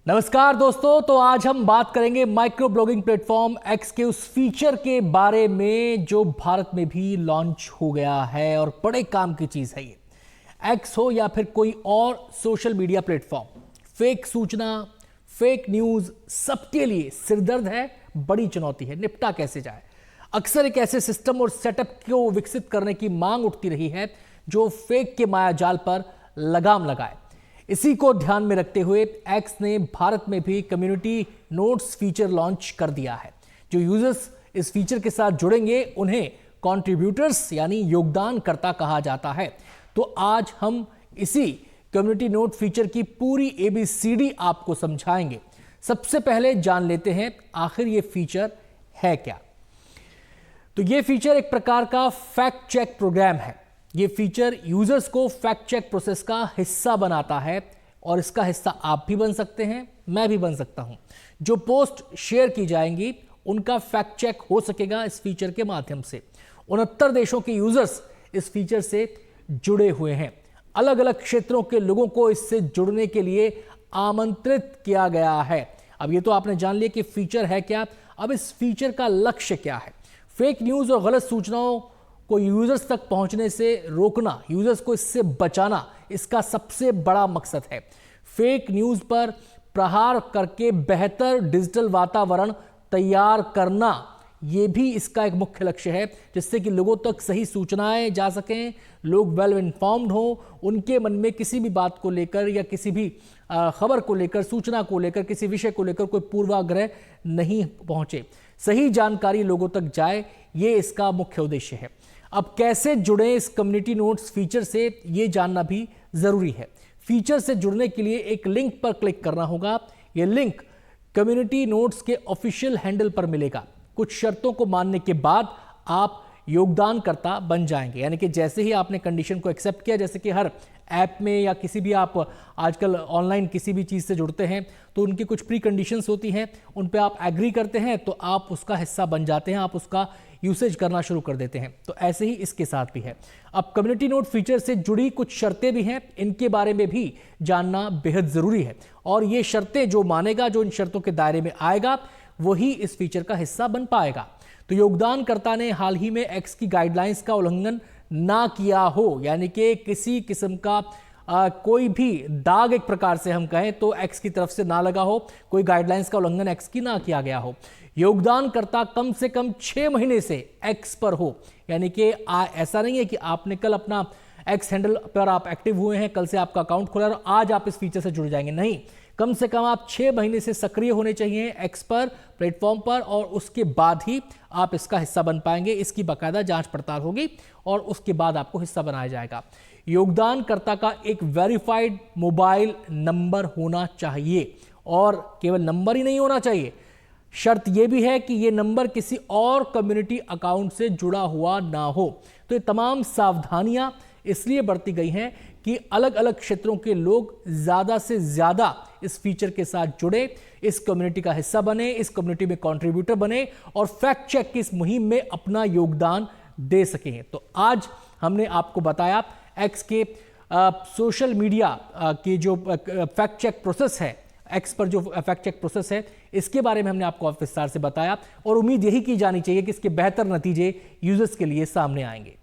नमस्कार दोस्तों, तो आज हम बात करेंगे माइक्रो ब्लॉगिंग प्लेटफॉर्म एक्स के उस फीचर के बारे में जो भारत में भी लॉन्च हो गया है और बड़े काम की चीज है। ये एक्स हो या फिर कोई और सोशल मीडिया प्लेटफॉर्म, फेक सूचना, फेक न्यूज सबके लिए सिरदर्द है, बड़ी चुनौती है। निपटा कैसे जाए? अक्सर एक ऐसे सिस्टम और सेटअप को विकसित करने की मांग उठती रही है जो फेक के मायाजाल पर लगाम लगाए। इसी को ध्यान में रखते हुए एक्स ने भारत में भी कम्युनिटी नोट्स फीचर लॉन्च कर दिया है। जो यूजर्स इस फीचर के साथ जुड़ेंगे उन्हें कंट्रीब्यूटर्स यानी योगदानकर्ता कहा जाता है। तो आज हम इसी कम्युनिटी नोट फीचर की पूरी ABCD आपको समझाएंगे। सबसे पहले जान लेते हैं आखिर ये फीचर है क्या। तो ये फीचर एक प्रकार का फैक्ट चेक प्रोग्राम है। ये फीचर यूजर्स को फैक्ट चेक प्रोसेस का हिस्सा बनाता है और इसका हिस्सा आप भी बन सकते हैं, मैं भी बन सकता हूं। जो पोस्ट शेयर की जाएंगी उनका फैक्ट चेक हो सकेगा इस फीचर के माध्यम से। 69 देशों के यूजर्स इस फीचर से जुड़े हुए हैं। अलग अलग क्षेत्रों के लोगों को इससे जुड़ने के लिए आमंत्रित किया गया है। अब ये तो आपने जान लिया कि फीचर है क्या। अब इस फीचर का लक्ष्य क्या है? फेक न्यूज और गलत सूचनाओं को यूजर्स तक पहुंचने से रोकना, यूजर्स को इससे बचाना, इसका सबसे बड़ा मकसद है। फेक न्यूज पर प्रहार करके बेहतर डिजिटल वातावरण तैयार करना, यह भी इसका एक मुख्य लक्ष्य है, जिससे कि लोगों तक सही सूचनाएं जा सकें, लोग वेल इन्फॉर्म्ड हो, उनके मन में किसी भी बात को लेकर या किसी भी खबर को लेकर, सूचना को लेकर, किसी विषय को लेकर कोई पूर्वाग्रह नहीं पहुंचे, सही जानकारी लोगों तक जाए, ये इसका मुख्य उद्देश्य है। अब कैसे जुड़े इस कम्युनिटी नोट्स फीचर से, ये जानना भी जरूरी है। फीचर से जुड़ने के लिए एक लिंक पर क्लिक करना होगा। यह लिंक कम्युनिटी नोट्स के ऑफिशियल हैंडल पर मिलेगा। कुछ शर्तों को मानने के बाद आप योगदानकर्ता बन जाएंगे। यानी कि जैसे ही आपने कंडीशन को एक्सेप्ट किया, जैसे कि हर ऐप में या किसी भी आप आजकल ऑनलाइन किसी भी चीज़ से जुड़ते हैं तो उनकी कुछ प्री कंडीशंस होती हैं, उन पे आप एग्री करते हैं तो आप उसका हिस्सा बन जाते हैं, आप उसका यूसेज करना शुरू कर देते हैं। तो ऐसे ही इसके साथ भी है। अब कम्युनिटी नोट फीचर से जुड़ी कुछ शर्तें भी हैं, इनके बारे में भी जानना बेहद ज़रूरी है। और ये शर्तें जो मानेगा, जो इन शर्तों के दायरे में आएगा, वही इस फीचर का हिस्सा बन पाएगा। तो योगदानकर्ता ने हाल ही में एक्स की गाइडलाइंस का उल्लंघन ना किया हो, यानी कि किसी किस्म का कोई भी दाग, एक प्रकार से हम कहें तो एक्स की तरफ से ना लगा हो, कोई गाइडलाइंस का उल्लंघन एक्स की ना किया गया हो। योगदानकर्ता कम से कम 6 महीने से एक्स पर हो। यानी कि ऐसा नहीं है कि आपने कल अपना एक्स हैंडल पर आप एक्टिव हुए हैं, कल से आपका अकाउंट खुला और आज आप इस फीचर से जुड़ जाएंगे। नहीं, कम से कम आप 6 महीने से सक्रिय होने चाहिए एक्स पर, प्लेटफॉर्म पर, और उसके बाद ही आप इसका हिस्सा बन पाएंगे। इसकी बाकायदा जांच पड़ताल होगी और उसके बाद आपको हिस्सा बनाया जाएगा। योगदानकर्ता का एक वेरीफाइड मोबाइल नंबर होना चाहिए, और केवल नंबर ही नहीं होना चाहिए, शर्त यह भी है कि यह नंबर किसी और कम्युनिटी अकाउंट से जुड़ा हुआ ना हो। तो ये तमाम सावधानियां इसलिए बरती गई हैं कि अलग अलग क्षेत्रों के लोग ज्यादा से ज्यादा इस फीचर के साथ जुड़े, इस कम्युनिटी का हिस्सा बने, इस कम्युनिटी में कंट्रीब्यूटर बने और फैक्ट चेक की इस मुहिम में अपना योगदान दे सकें। तो आज हमने आपको बताया एक्स के सोशल मीडिया की जो फैक्ट चेक प्रोसेस है, एक्स पर जो फैक्ट चेक प्रोसेस है, इसके बारे में हमने आपको विस्तार से बताया और उम्मीद यही की जानी चाहिए कि इसके बेहतर नतीजे यूजर्स के लिए सामने आएंगे।